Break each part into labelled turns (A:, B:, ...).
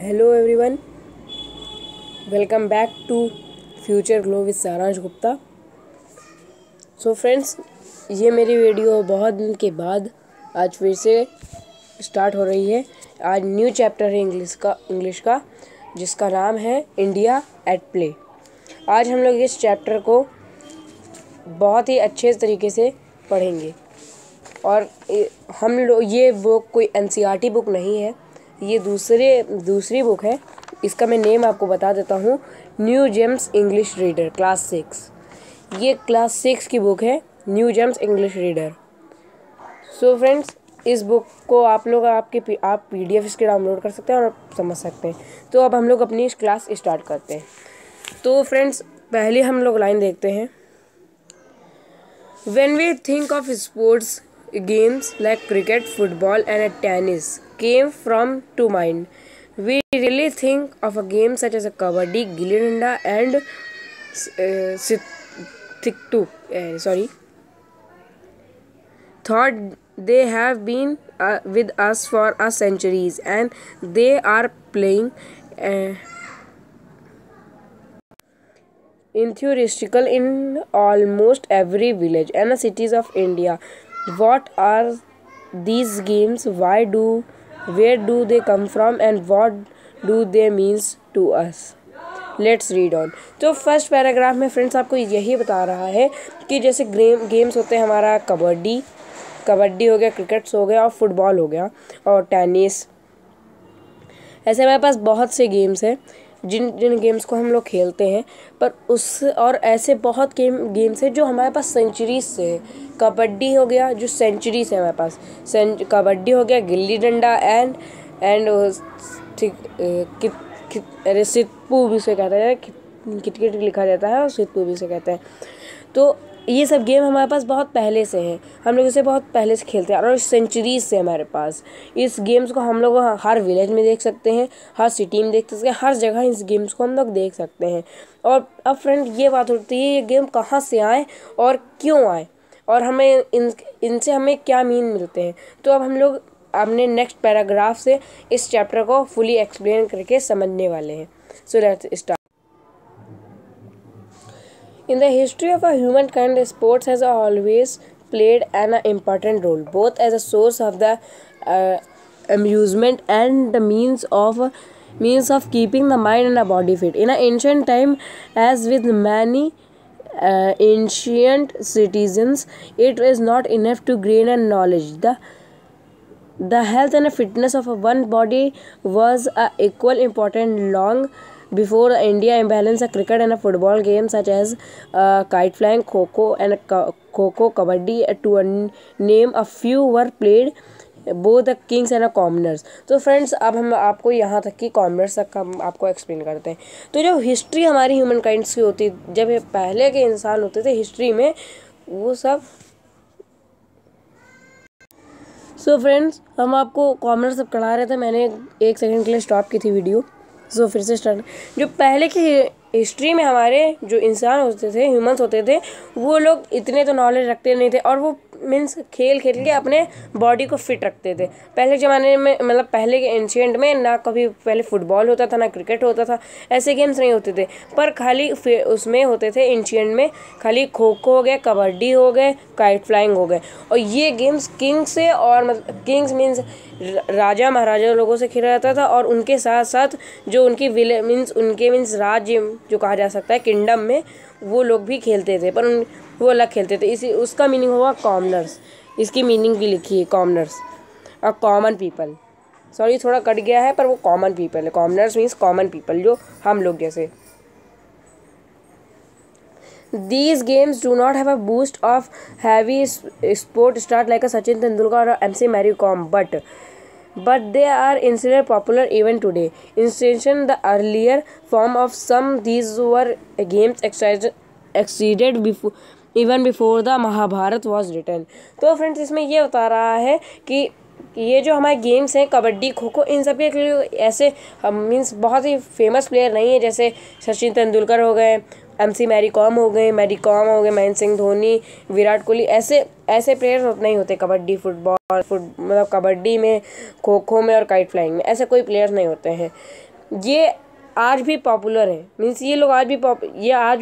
A: Hello everyone, welcome back to future glow with Saransh Gupta. So friends, ये मेरी video बहुत दिन के बाद आज फिर से स्टार्ट हो रही है। आज न्यू चैप्टर है इंग्लिश का जिसका नाम है इंडिया एट प्ले। आज हम लोग इस चैप्टर को बहुत ही अच्छे तरीके से पढ़ेंगे और हम लोग ये बुक कोई एनसीईआरटी बुक नहीं है, ये दूसरी बुक है। इसका मैं नेम आपको बता देता हूँ, new James English reader class 6। ये क्लास 6 की बुक है, new James English reader. So friends, इस बुक को आप PDF इसके डाउनलोड कर सकते हैं और समझ सकते हैं। तो अब हम लोग अपनी क्लास स्टार्ट करते हैं। तो फ्रेंड्स, पहले हम लोग लाइन देखते हैं। When we think of sports, games like cricket, football and tennis came from to mind. We really think of a game such as a kabaddi, gilli danda and thought they have been with us for a centuries and they are playing enthusiastic in almost every village and cities of India. What are these games? Where do they come from and what do they mean to us? Let's read on. तो first paragraph में friends आपको यही बता रहा है कि जैसे games होते हैं, हमारा कबड्डी हो गया, क्रिकेट्स हो गया और फुटबॉल हो गया और टेनिस। ऐसे हमारे पास बहुत से गेम्स हैं जिन गेम्स को हम लोग खेलते हैं, और ऐसे बहुत गेम्स हैं जो हमारे पास सेंचुरीज से है। कबड्डी हो गया जो सेंचुरी से हमारे पास, कबड्डी हो गया, गिल्ली डंडा एंड सितपू भी से कहते हैं, किटकिट लिखा जाता है और सितपू भी से कहते हैं। तो ये सब गेम हमारे पास बहुत पहले से हैं, हम लोग इसे बहुत पहले से खेलते हैं और सेंचुरीज से हमारे पास। इस गेम्स को हम लोग हर विलेज में देख सकते हैं, हर सिटी में देख सकते हैं, हर जगह इस गेम्स को हम लोग देख सकते हैं। और अब फ्रेंड ये बात होती है, ये गेम कहाँ से आए और क्यों आए और हमें इनसे हमें क्या मीन मिलते हैं। तो अब हम लोग अपने नेक्स्ट पैराग्राफ से इस चैप्टर को फुली एक्सप्लेन करके समझने वाले हैं। So let's start. In the history of humankind, sports has always played an important role, both as a source of the amusement and the means of keeping the mind and the body fit. In an ancient time, as with many ancient citizens, it is not enough to gain a knowledge. The health and fitness of one body was equal important long before India imbalance a cricket and a football game such as kite flying, kho-kho, kabaddi, to name a few, were played both the kings and the commoners. तो friends, अब हम आपको यहाँ तक कि commoners तक हम आपको एक्सप्लेन करते हैं। तो जो हिस्ट्री हमारी ह्यूमन काइंड्स की होती, जब पहले के इंसान होते थे हिस्ट्री में, वो सब फ्रेंड्स, हम आपको कॉमनर्स सब पढ़ा रहे थे। मैंने 1 सेकंड के लिए स्टॉप की थी वीडियो। फिर से स्टार्ट। जो पहले की हिस्ट्री में हमारे जो इंसान होते थे, ह्यूमंस होते थे, वो लोग इतने तो नॉलेज रखते नहीं थे और वो मीन्स खेल के अपने बॉडी को फिट रखते थे। पहले ज़माने में, मतलब पहले के एंशिएंट में, ना कभी पहले फुटबॉल होता था ना क्रिकेट होता था, ऐसे गेम्स नहीं होते थे। पर खाली उसमें होते थे एंशिएंट में, खाली खो खो हो गए, कबड्डी हो गए, काइट फ्लाइंग हो गए। और ये गेम्स किंग से, और मतलब किंग्स मीन्स राजा महाराजा लोगों से खेला जाता था, और उनके साथ साथ जो उनकी मीन्स राज्य जो कहा जा सकता है, किंगडम में वो लोग भी खेलते थे, पर वो अलग खेलते थे। उसका मीनिंग हुआ कॉमनर्स। इसकी मीनिंग भी लिखी है, commoners, a common people. Sorry, थोड़ा कट गया है, पर वो कॉमन पीपल है। कॉमनर्स मीन्स कॉमन पीपल, जो हम लोग जैसे। These games do not have a boost of heavy sport start like a Sachin Tendulkar or MC Mary Kom, but they are instead popular even today. Instead, the earlier form of some these were games existed even before the Mahabharata was written. तो friends, इसमें ये बता रहा है कि ये जो हमारे गेम्स हैं, कबड्डी, खो खो, इन सब के लिए ऐसे मीन्स बहुत ही फेमस प्लेयर नहीं है। जैसे सचिन तेंदुलकर हो गए, MC मैरी कॉम हो गए, महेंद्र सिंह धोनी, विराट कोहली, ऐसे प्लेयर नहीं होते कबड्डी, मतलब कबड्डी में, खो खो में और काइट फ्लाइंग में ऐसे कोई प्लेयर्स नहीं होते हैं। ये आज भी पॉपुलर है, मीन्स ये लोग आज भी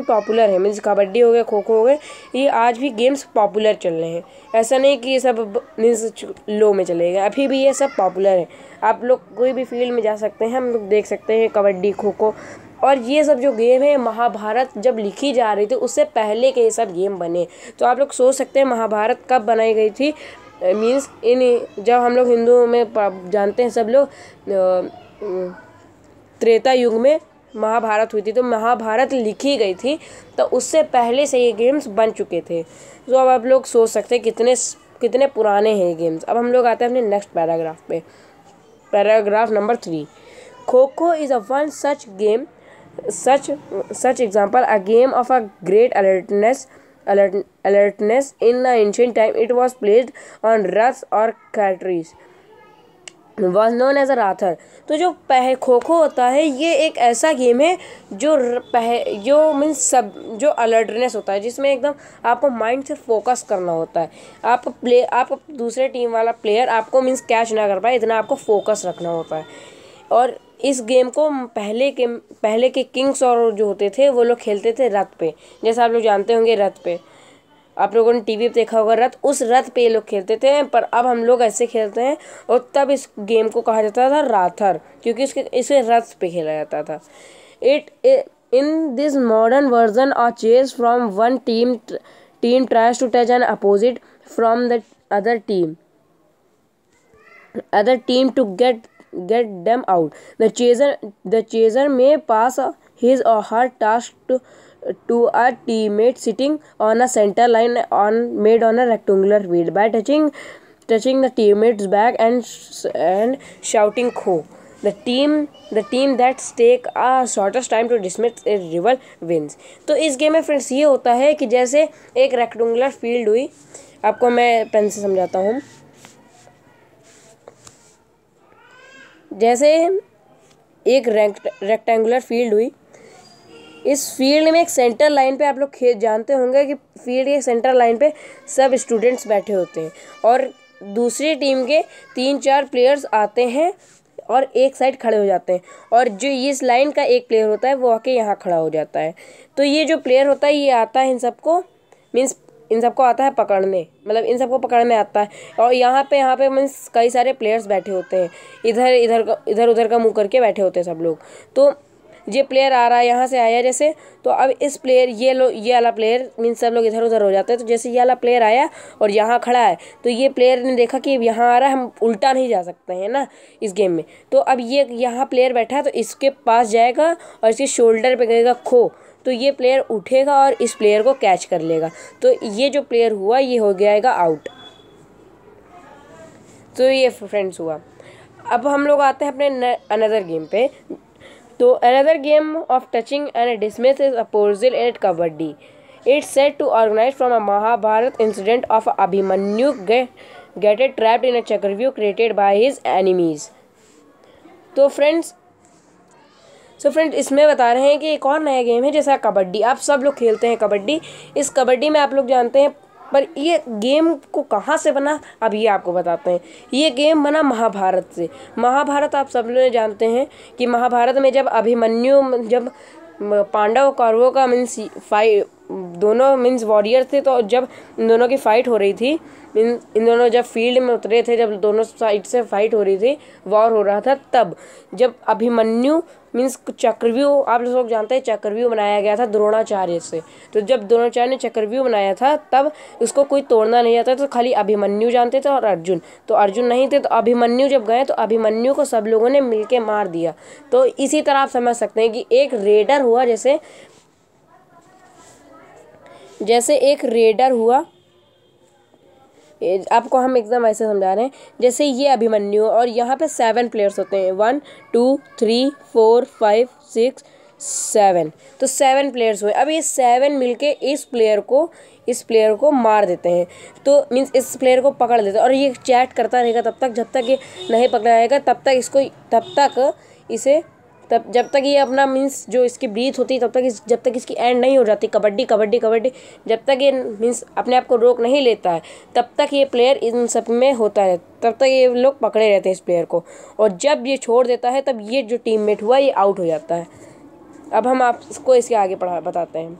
A: पॉपुलर है, मीन्स कबड्डी हो गया, खो खो हो गए, ये आज भी गेम्स पॉपुलर चल रहे हैं। ऐसा नहीं कि ये सब मीन्स लो में चले गए, अभी भी ये सब पॉपुलर है। आप लोग कोई भी फील्ड में जा सकते हैं, हम लोग देख सकते हैं कबड्डी, खो खो, और ये सब जो गेम है महाभारत जब लिखी जा रही थी उससे पहले के ये सब गेम बने। तो आप लोग सोच सकते हैं महाभारत कब बनाई गई थी, मीन्स जब हम लोग हिंदुओं में जानते हैं सब लोग त्रेता युग में महाभारत हुई थी, तो महाभारत लिखी गई थी, तो उससे पहले से ये गेम्स बन चुके थे। तो अब आप लोग सोच सकते हैं कितने पुराने हैं ये गेम्स। अब हम लोग आते हैं अपने नेक्स्ट पैराग्राफ पे, paragraph number 3। Kho kho is a one such game, such example, a game of a great alertness in the ancient time. It was played on rats or cartridges, was known as a rather. तो जो खो खो होता है ये एक ऐसा game है जो means सब जो अलर्टनेस होता है, जिसमें एकदम आपको माइंड से फोकस करना होता है। आप दूसरे टीम वाला प्लेयर आपको मीन्स कैच ना कर पाए, इतना आपको फोकस रखना होता है। और इस गेम को पहले के किंग्स और जो होते थे वो लोग खेलते थे रथ पे, जैसा आप लोग जानते होंगे रथ पे, आप लोगों ने टीवी पे देखा होगा रथ, उस रथ पे ये लोग खेलते थे। पर अब हम लोग ऐसे खेलते हैं, और तब इस गेम को कहा जाता था राथर, क्योंकि इसे रथ पे खेला जाता था। In this modern version a chase from one team tries to touch an opposite from the other team to get them out. The chaser may pass his or her task to a teammate sitting on a center line made on a rectangular field by touching the teammate's back and shouting "Kho." The team that take a shortest time to dismiss a rival wins. तो इस game में friends ये होता है कि जैसे एक rectangular field हुई, आपको मैं पेन से समझाता हूँ। जैसे एक रेक्टेंगुलर फील्ड हुई, इस फील्ड में एक सेंटर लाइन पे आप लोग जानते होंगे कि फील्ड के सेंटर लाइन पे सब स्टूडेंट्स बैठे होते हैं, और दूसरी टीम के 3-4 प्लेयर्स आते हैं और एक साइड खड़े हो जाते हैं, और जो इस लाइन का एक प्लेयर होता है वो आके यहाँ खड़ा हो जाता है। तो ये जो प्लेयर होता है ये आता है इन सबको आता है पकड़ने, मतलब इन सबको पकड़ने आता है। और यहाँ पे मीन्स कई सारे प्लेयर्स बैठे होते हैं, इधर उधर का मुंह करके बैठे होते हैं सब लोग। तो ये प्लेयर आ रहा है, यहाँ से आया जैसे, तो अब इस प्लेयर ये वाला प्लेयर मीन्स सब लोग इधर उधर हो जाते हैं। तो जैसे ये वाला प्लेयर आया और यहाँ खड़ा है, तो ये प्लेयर ने देखा कि यहाँ आ रहा है, हम उल्टा नहीं जा सकते हैं ना इस गेम में। तो अब ये यहाँ प्लेयर बैठा है, तो इसके पास जाएगा और इसके शोल्डर पे कहेगा खो, तो ये प्लेयर उठेगा और इस प्लेयर को कैच कर लेगा। तो ये जो प्लेयर हुआ ये हो जाएगा आउट। तो ये फ्रेंड्स हुआ। अब हम लोग आते हैं अपने अनदर गेम पे। तो another game of touching and dismiss is opposite at kabaddi. It's set to organize from a Mahabharata incident of Abhimanyu getted trapped in a chakravyuh created by his enemies. तो फ्रेंड्स इसमें बता रहे हैं कि एक और नया गेम है जैसा कबड्डी। आप सब लोग खेलते हैं कबड्डी। इस कबड्डी में आप लोग जानते हैं, पर ये गेम को कहाँ से बना अब ये आपको बताते हैं। ये गेम बना महाभारत से। महाभारत आप सब लोग जानते हैं कि महाभारत में जब पांडव कौरवों का मीन्स दोनों मीन्स वॉरियर थे, तो जब इन दोनों की फाइट हो रही थी, इन दोनों जब फील्ड में उतरे थे, जब दोनों साइड से फाइट हो रही थी, वॉर हो रहा था, तब जब अभिमन्यु मीन्स चक्रव्यूह, आप लोग जानते हैं चक्रव्यूह बनाया गया था द्रोणाचार्य से। तो जब द्रोणाचार्य ने चक्रव्यूह बनाया था तब उसको कोई तोड़ना नहीं आता, तो खाली अभिमन्यु जानते थे और अर्जुन। तो अर्जुन नहीं थे, तो अभिमन्यु जब गए तो अभिमन्यु को सब लोगों ने मिलके मार दिया। तो इसी तरह आप समझ सकते हैं कि एक रेडर हुआ, जैसे एक रेडर हुआ, आपको हम एकदम ऐसे समझा रहे हैं जैसे ये अभिमन्यु, और यहाँ पे 7 प्लेयर्स होते हैं, 1 2 3 4 5 6 7। तो 7 प्लेयर्स हुए। अब ये 7 मिलके इस प्लेयर को मार देते हैं। तो मीन्स इस प्लेयर को पकड़ लेते हैं, और ये चैट करता रहेगा तब तक जब तक ये नहीं पकड़ा जाएगा, तब तक इसे तब जब तक ये अपना मीन्स जो इसकी ब्रीथ होती है तब तक जब तक इसकी एंड नहीं हो जाती कबड्डी कबड्डी कबड्डी, जब तक ये मीन्स अपने आप को रोक नहीं लेता है तब तक ये प्लेयर इन सब में होता है, तब तक ये लोग पकड़े रहते हैं इस प्लेयर को। और जब ये छोड़ देता है तब ये जो टीममेट हुआ ये आउट हो जाता है। अब हम आपको इसके आगे बताते हैं।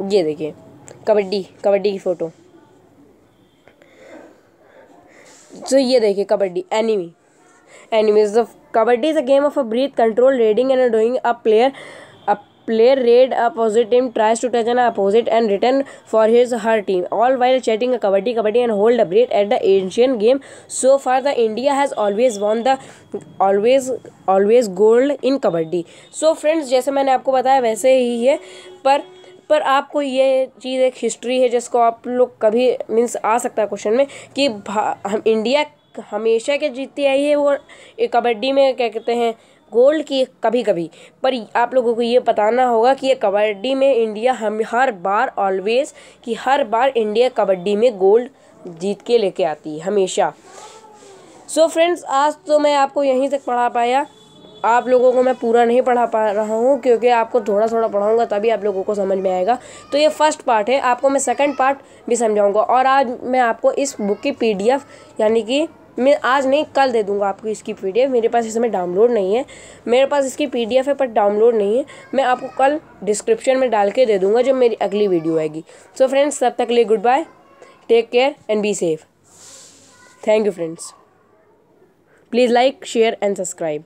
A: ये देखिए कबड्डी की फ़ोटो। तो ये देखिए kabaddi enemy is the kabaddi is a game of a breath control reading and doing a player raid opposite team tries to touch an opposite and return for his her team all while chatting a kabaddi and hold a breath at the ancient game. So far the India has always won the always gold in kabaddi. So friends, जैसे मैंने आपको बताया वैसे ही है, पर आपको ये चीज़ एक हिस्ट्री है जिसको आप लोग कभी मीन्स आ सकता है क्वेश्चन में कि हम इंडिया हमेशा क्या जीतती आई है वो कबड्डी में क्या कहते हैं गोल्ड की कभी कभी, पर आप लोगों को ये बताना होगा कि ये कबड्डी में इंडिया हम हर बार इंडिया कबड्डी में गोल्ड जीत के लेके आती है हमेशा। सो फ्रेंड्स, आज तो मैं आपको यहीं तक पढ़ा पाया, आप लोगों को मैं पूरा नहीं पढ़ा पा रहा हूँ क्योंकि आपको थोड़ा थोड़ा पढ़ाऊँगा तभी आप लोगों को समझ में आएगा। तो ये फर्स्ट पार्ट है, आपको मैं सेकंड पार्ट भी समझाऊँगा। और आज मैं आपको इस बुक की PDF यानी कि मैं आज नहीं कल दे दूंगा आपको इसकी PDF। मेरे पास इस समय डाउनलोड नहीं है, मेरे पास इसकी PDF है पर डाउनलोड नहीं है। मैं आपको कल डिस्क्रिप्शन में डाल के दे दूंगा जब मेरी अगली वीडियो आएगी। सो फ्रेंड्स, तब तक के लिए good bye, take care and be safe. Thank you friends, please like share and subscribe.